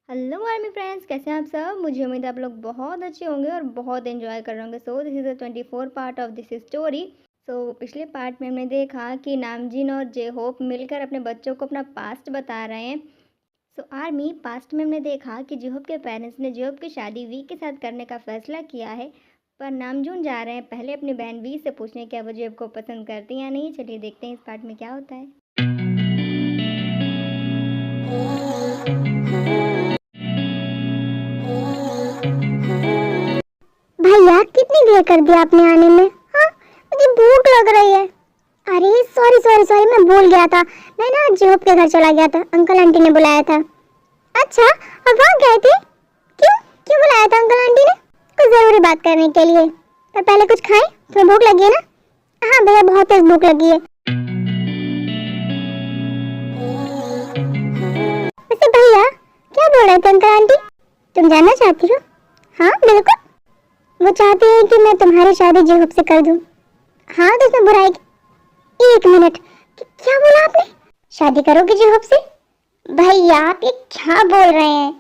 Hello army friends, कैसे हैं आप सब। मुझे उम्मीद है आप लोग बहुत अच्छे होंगे और बहुत एंजॉय कर रहे होंगे। So this is the 24 part of this story. So पिछले पार्ट में हमने देखा कि नामजीन और जे होप मिलकर अपने बच्चों को अपना पास्ट बता रहे हैं। सो आर्मी पास्ट में हमने देखा कि जे होप के पेरेंट्स ने जे होप की शादी वी के साथ करने का फैसला किया है, पर नामजून जा रहे हैं पहले अपनी बहन वी से पूछने क्या वो जे होप को पसंद करती या नहीं। चलिए देखते हैं इस पार्ट में क्या होता है। भैया कितनी देर कर दिया आपने आने में। हाँ, मुझे भूख लग रही है। अरे सॉरी सॉरी सॉरी, मैं भूल गया था। मैं ना जॉब के घर चला गया था, अंकल आंटी ने बुलाया था। अच्छा, अब वहाँ गए थे? क्यों क्यों बुलाया था अंकल आंटी ने? कुछ जरूरी बात करने के लिए। पर पहले कुछ खाएं, तुम्हें भूख लगी है ना? हाँ भैया, बहुत तेज भूख लगी है। वैसे भैया क्या बोल रहे थे अंकल आंटी? तुम जानना चाहती हो? हाँ बिल्कुल। वो चाहते हैं कि मैं तुम्हारी शादी जेहूब से कर दूं। हाँ तो इसमें बुराई? एक मिनट, क्या बोला आपने? शादी करोगे जेहूब से? भैया आप ये क्या बोल रहे हैं?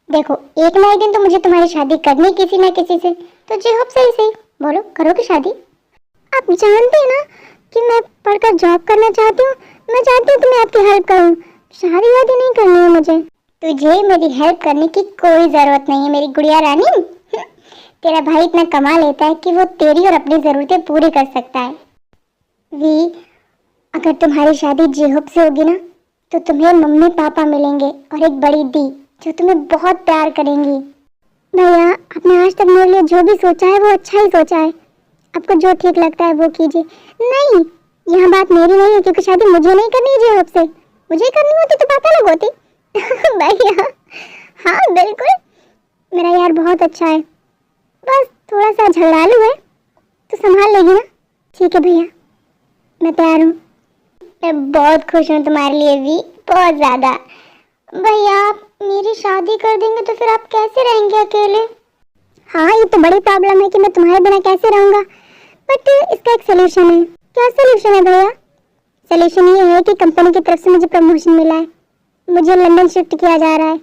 देखो, एक ना एक दिन तो मुझे तुम्हारी शादी करनी किसी ना किसी से, तो जेहूब से ही सही। बोलो, करोगे शादी? आप जानते हैं ना कि मैं पढ़कर जॉब करना चाहती हूँ। मैं चाहती हूँ कि मैं आपकी हेल्प करूँ। शादी वादी नहीं करनी है मुझे। तुझे मेरी हेल्प करने की कोई जरूरत नहीं है मेरी गुड़िया रानी। तेरा भाई इतना कमा लेता है कि वो तेरी और अपनी जरूरतें पूरी कर सकता है। वी, अगर तुम्हारी शादी जेहूब से होगी ना, तो तुम्हें मम्मी पापा मिलेंगे और एक बड़ी दी जो तुम्हें बहुत प्यार करेंगी। भैया, आपने आज तक मेरे लिए जो भी सोचा है वो अच्छा ही सोचा है। आपको जो ठीक लगता है वो कीजिए। नहीं, यह बात मेरी नहीं है, क्योंकि शादी मुझे नहीं करनी है जेहूब से। मुझे करनी होती तो पापा लोग होते। भैया हाँ बिल्कुल, मेरा यार बहुत अच्छा है, बस थोड़ा सा झगड़ालू है, तो संभाल लेगी ना? ठीक है भैया, मैं तैयार हूँ। मैं बहुत खुश हूँ तुम्हारे लिए भी, बहुत ज़्यादा। भैया आप मेरी शादी कर देंगे तो फिर आप कैसे रहेंगे अकेले? हाँ, ये तो बड़ी प्रॉब्लम है कि मैं तुम्हारे बिना कैसे रहूँगा, बट इसका एक सोल्यूशन है। क्या सोल्यूशन है भैया? सोल्यूशन ये है कि कंपनी की तरफ से मुझे प्रमोशन मिला है, मुझे लंदन शिफ्ट किया जा रहा है।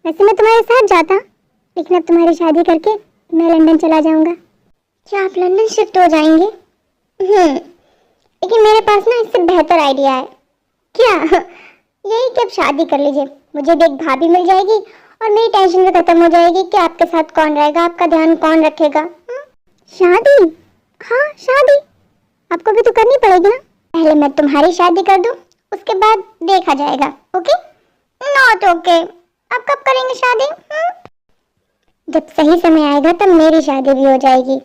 वैसे मैं तुम्हारे साथ जाता, लेकिन अब तुम्हारी शादी करके मैं लंदन चला जाऊंगा। क्या आप लंदन शिफ्ट हो जाएंगे? लेकिन मेरे पास ना इससे बेहतर आइडिया है। क्या? यही कि आप शादी कर लीजिए, मुझे भी एक भाभी मिल जाएगी और मेरी टेंशन भी खत्म हो जाएगी कि आपके साथ कौन रहेगा, आपका ध्यान कौन रखेगा। शादी? हाँ शादी आपको भी तो करनी पड़ेगी ना। पहले मैं तुम्हारी शादी कर दूं, उसके बाद देखा जाएगा। ओके? Not okay. आप कब करेंगे शादी? जब सही समय आएगा तब मेरी शादी भी हो जाएगी।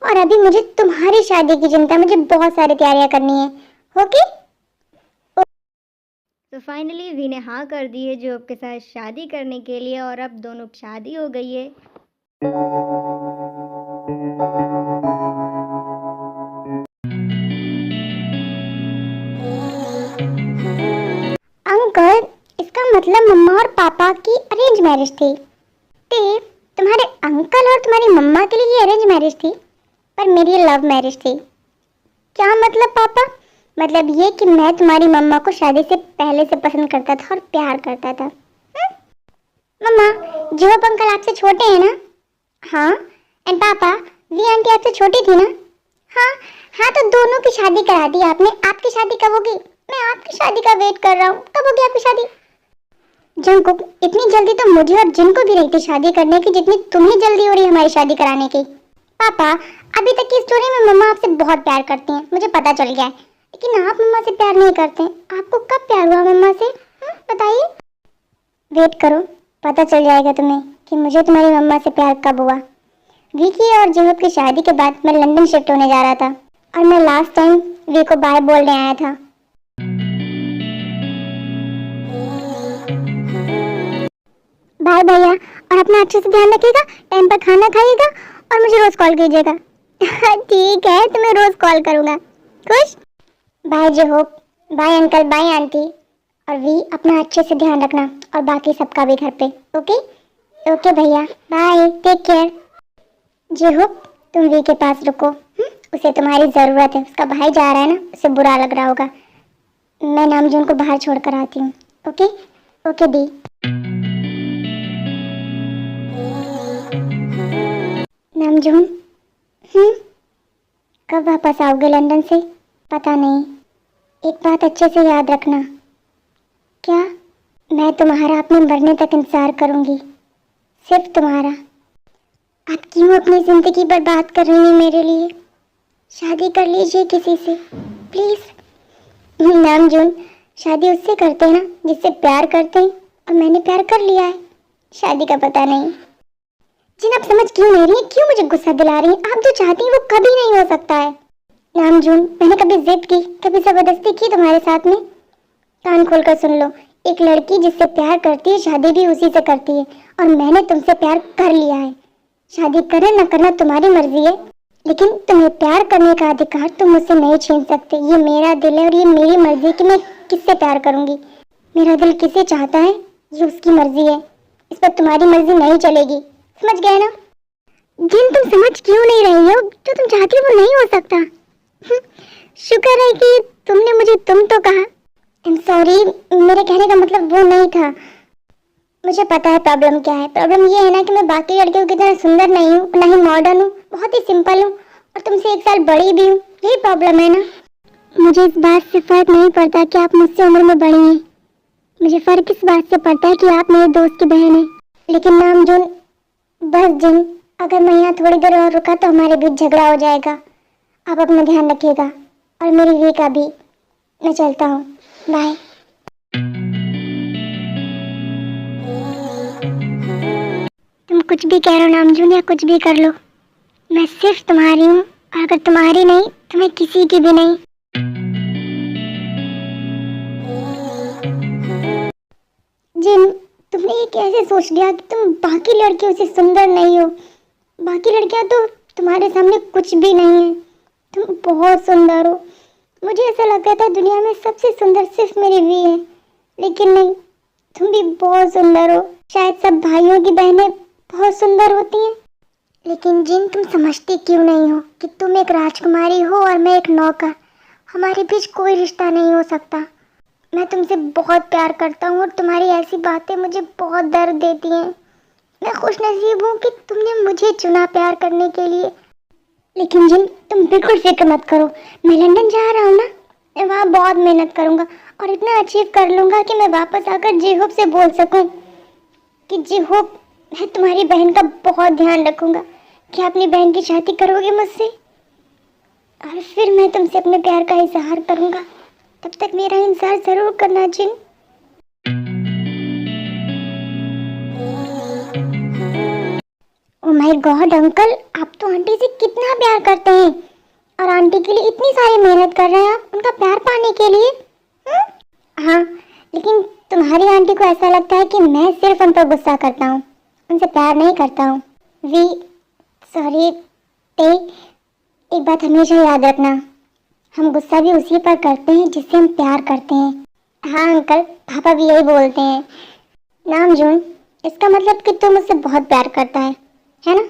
और अभी मुझे तुम्हारी शादी की चिंता, मुझे बहुत सारी तैयारियां करनी है। ओके? तो फाइनली वी ने हाँ कर दी है जे होप के साथ शादी करने के लिए और अब दोनों की शादी हो गई है। अंकल, इसका मतलब मम्मा और पापा की अरेंज मैरिज थी। ते तुम्हारे अंकल और तुम्हारी मम्मा के लिए अरेंज मैरिज थी, पर मेरी लव मैरिज थी। क्या मतलब पापा? मतलब ये कि मैं तुम्हारी मम्मा को शादी से पहले से पसंद करता था और प्यार करता था। मम्मा, जोहब अंकल आपसे छोटे हैं ना? हाँ। एंड पापा, वी आंटी आपसे छोटी थी ना? हाँ। हाँ तो दोनों की शादी करा दी आपने। आपकी शादी कब होगी? मैं आपकी शादी का वेट कर रहा हूँ। कब होगी आपकी शादी? जंकुक, इतनी जल्दी तो मुझे और जिनको भी रही थी शादी करने की जितनी तुम्हें जल्दी हो रही है हमारी शादी कराने की। पापा, अभी तक की स्टोरी में मम्मा आपसे बहुत प्यार करती हैं, मुझे पता चल गया है। लेकिन आप मम्मा से प्यार नहीं करते हैं। आपको कब प्यार हुआ मम्मा से? बताइए। वेट करो, पता चल जाएगा तुम्हें कि मुझे तुम्हारी मम्मा से प्यार कब हुआ। विकी और जेहूब की शादी के बाद मैं लंदन शिफ्ट होने जा रहा था और मैं लास्ट टाइम वी को बाय बोलने आया था। बाय भैया, और अपना अच्छे से ध्यान रखिएगा, टाइम पर खाना खाइएगा और मुझे रोज कॉल कीजिएगा। ठीक है, तुम्हें रोज कॉल करूँगा। खुश? बाय जेहूब, बाय अंकल, बाय आंटी। और वी, अपना अच्छे से ध्यान रखना और बाकी सबका भी घर पे। ओके? ओके भैया, बाय, टेक केयर। जेहूब, तुम वी के पास रुको। उसे तुम्हारी जरूरत है, उसका भाई जा रहा है ना, उसे बुरा लग रहा होगा। मैं नामजून को बाहर छोड़ कर आती हूँ। ओके? ओके दी। नामजून, कब वापस आओगे लंदन से? पता नहीं। एक बात अच्छे से याद रखना। क्या? मैं तुम्हारा अपने मरने तक इंतजार करूंगी, सिर्फ तुम्हारा। आप क्यों अपनी जिंदगी बर्बाद कर रही हैं मेरे लिए? शादी कर लीजिए किसी से, प्लीज। नामजून, शादी उससे करते हैं ना जिससे प्यार करते हैं, और मैंने प्यार कर लिया है, शादी का पता नहीं। जिन आप समझ क्यों नहीं रही हैं, क्यों मुझे गुस्सा दिला रही हैं? आप जो चाहती हैं वो कभी नहीं हो सकता है। नामजून, मैंने कभी जिद की, कभी जबरदस्ती की तुम्हारे साथ में? कान खोलकर सुन लो, एक लड़की जिससे प्यार करती है शादी भी उसी से करती है, और मैंने तुमसे प्यार कर लिया है। शादी करना न करना तुम्हारी मर्जी है, लेकिन तुम्हें प्यार करने का अधिकार तुम मुझसे नहीं छीन सकते। ये मेरा दिल है और ये मेरी मर्जी है कि मैं किससे प्यार करूंगी। मेरा दिल किसे चाहता है ये उसकी मर्जी है, इस पर तुम्हारी मर्जी नहीं चलेगी, समझ गए ना? जिन तुम समझ क्यों नहीं रही हो, जो तुम चाहती हो वो नहीं हो सकता। शुक्र है कि तुमने मुझे तुम तो कहा। सॉरी, मेरे कहने का मतलब वो नहीं था। मुझे पता है प्रॉब्लम क्या है। प्रॉब्लम ये है ना कि मैं बाकी लड़कियों की तरह सुंदर नहीं हूँ, ना ही मॉडर्न हूँ, बहुत ही सिंपल हूँ, और तुमसे 1 साल बड़ी भी हूँ। यही प्रॉब्लम है ना? मुझे इस बात से फर्क नहीं पड़ता कि आप मुझसे उम्र में बड़ी हैं, मुझे फर्क इस बात से पड़ता है कि आप मेरे दोस्त की बहन हैं। लेकिन नामजून, बस जिन, अगर मैं यहाँ थोड़ी देर और रुका तो हमारे बीच झगड़ा हो जाएगा। आप अपना ध्यान रखिएगा, और मेरी वी का भी। मैं चलता हूँ, बाय। तुम कुछ भी कह लो नामजून, या कुछ भी कर लो, मैं सिर्फ तुम्हारी हूँ, और अगर तुम्हारी नहीं तो मैं किसी की भी नहीं। जिन, तुमने ये कैसे सोच लिया कि तुम बाकी लड़कियों से सुंदर नहीं हो? बाकी लड़कियां तो तुम्हारे सामने कुछ भी नहीं है, तुम बहुत सुंदर हो। मुझे ऐसा लगता था दुनिया में सबसे सुंदर सिर्फ मेरी वी है, लेकिन नहीं, तुम भी बहुत सुंदर हो। शायद सब भाइयों की बहनें बहुत सुंदर होती हैं, लेकिन जिन तुम समझती क्यों नहीं हो कि तुम एक राजकुमारी हो और मैं एक नौकर। हमारे बीच कोई रिश्ता नहीं हो सकता। मैं तुमसे बहुत प्यार करता हूँ और तुम्हारी ऐसी बातें मुझे बहुत दर्द देती हैं। मैं खुशनसीब हूँ कि तुमने मुझे चुना प्यार करने के लिए। लेकिन जिन, तुम बिल्कुल फिक्र मत करो, मैं लंदन जा रहा हूँ ना, मैं वहाँ बहुत मेहनत करूँगा और इतना अचीव कर लूँगा कि मैं वापस आकर जी-होप से बोल सकूँ कि जी-होप, मैं तुम्हारी बहन का बहुत ध्यान रखूँगा। क्या अपनी बहन की शादी करोगे मुझसे? और फिर मैं तुमसे अपने प्यार का इजहार करूँगा। तब तक मेरा इंतजार ज़रूर करना जिन। ओ माय गॉड अंकल, आप तो आंटी से कितना प्यार करते हैं, और आंटी के लिए इतनी सारी मेहनत कर रहे हैं आप उनका प्यार पाने के लिए। हाँ, लेकिन तुम्हारी आंटी को ऐसा लगता है कि मैं सिर्फ उन पर गुस्सा करता हूँ, उनसे प्यार नहीं करता हूँ। वी, सॉरी ते, एक बात हमेशा याद रखना, हम गुस्सा भी उसी पर करते हैं जिससे हम प्यार करते हैं। हाँ अंकल, पापा भी यही बोलते हैं। नामजून, इसका मतलब कि तुम मुझसे बहुत प्यार करता है ना?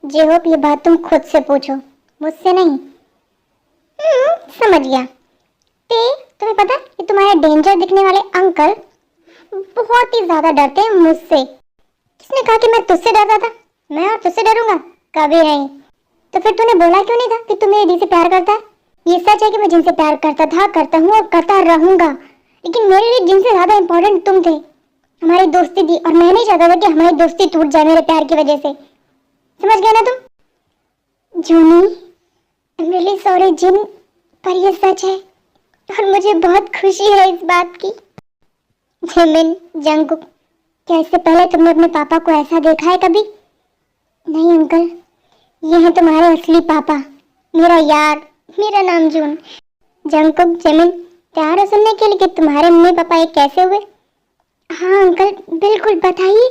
जी होप ये बात तुम खुद से पूछो, मुझसे नहीं। समझ गया। ते, तुम्हें पता है कि तुम्हारे डेंजर दिखने वाले अंकल बहुत ही ज्यादा डरते हैं मुझसे। किसने कहा कि मैं तुझसे डरता था? मैं और तुझसे डरूंगा? कभी नहीं। तो फिर तूने बोला क्यों नहीं था कि तू मेरी दी से प्यार करता है? ये सच है कि मैं जिनसे प्यार करता था, करता हूँ और करता रहूंगा, लेकिन मेरे लिए जिनसे ज्यादा इंपॉर्टेंट तुम थे। हमारी दोस्ती थी और मैं नहीं चाहता था कि हमारी दोस्ती टूट जाए मेरे प्यार की वजह से। समझ गया ना तुम? जूनी, आई एम रियली सॉरी जिन, पर ये सच है और मुझे बहुत खुशी है इस बात की। जिमिन, जंगकुक, क्या इससे पहले तुमने अपने पापा को ऐसा देखा है कभी? नहीं अंकल, ये है तुम्हारे असली पापा, मेरा यार, मेरा नाम जून। जंगकुक, जिमिन, तैयार हो सुनने के लिए कि तुम्हारे मम्मी पापा एक कैसे हुए? हाँ अंकल, बिल्कुल बताइए।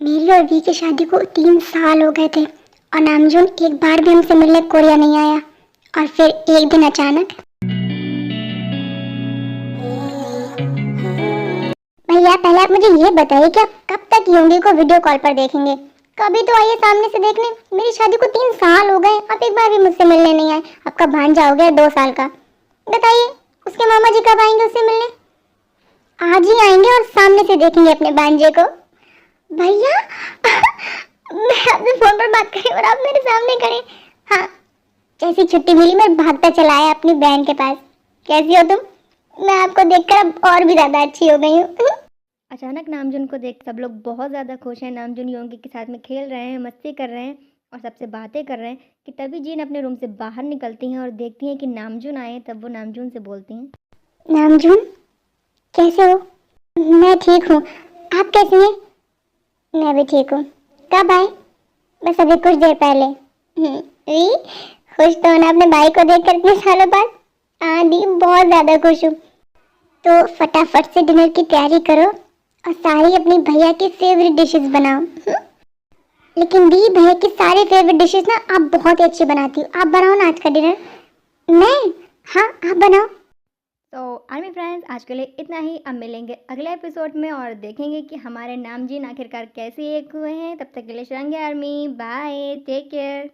मेरी और वी की शादी को 3 साल हो गए थे और नामजून एक बार भी हमसे मिलने कोरिया नहीं आया, और फिर एक दिन अचानक। भैया पहले आप मुझे ये बताइए कि आप कब तक योंगी को वीडियो कॉल पर देखेंगे? कभी तो आइए सामने से देखने। मेरी शादी को 3 साल हो गए, आप एक बार भी मुझसे मिलने नहीं आए। आपका भांजा हो गया 2 साल का। बताइए उसके मामा जी कब आएंगे उससे मिलने? आज ही आएंगे और सामने से देखेंगे अपने भांजे को। भैया मैं आपसे फोन पर बात करी और आप मेरे सामने खड़े। हाँ, जैसी छुट्टी मिली मैं भागता चला आया अपनी बहन के पास। कैसी हो तुम? मैं आपको देखकर अब और भी ज्यादा अच्छी हो गई हूँ। अचानक नामजुन को देख सब लोग बहुत ज़्यादा खुश हैं। नामजुन योंगी के साथ में खेल रहे हैं, मस्ती कर रहे हैं और सबसे बातें कर रहे हैं कि तभी जीन अपने रूम से बाहर निकलती हैं और देखती हैं कि नामजुन आए। तब वो नामजुन से बोलती हैं, नामजुन, कैसे हो? मैं ठीक हूँ, आप कैसी हैं? मैं भी ठीक हूँ। कब आए? बस अभी कुछ देर पहले। री, खुश तो होना अपने भाई को देखकर इतने सालों बाद। हाँ दी, बहुत ज्यादा खुश हूँ। तो फटाफट से डिनर की तैयारी करो और सारी अपनी भैया की फेवरेट डिशेस बनाओ। लेकिन दी, भैया की सारी फेवरेट डिशेस ना आप बहुत ही अच्छी बनाती हो। आप बनाओ ना आज का डिनर। मैं? हाँ, आप बनाओ। तो आर्मी फ्रेंड्स, आज के लिए इतना ही। अब मिलेंगे अगले एपिसोड में और देखेंगे कि हमारे नामजीन आखिरकार कैसे एक हुए हैं। तब तक के लिए शरंगे आर्मी, बाय, टेक केयर।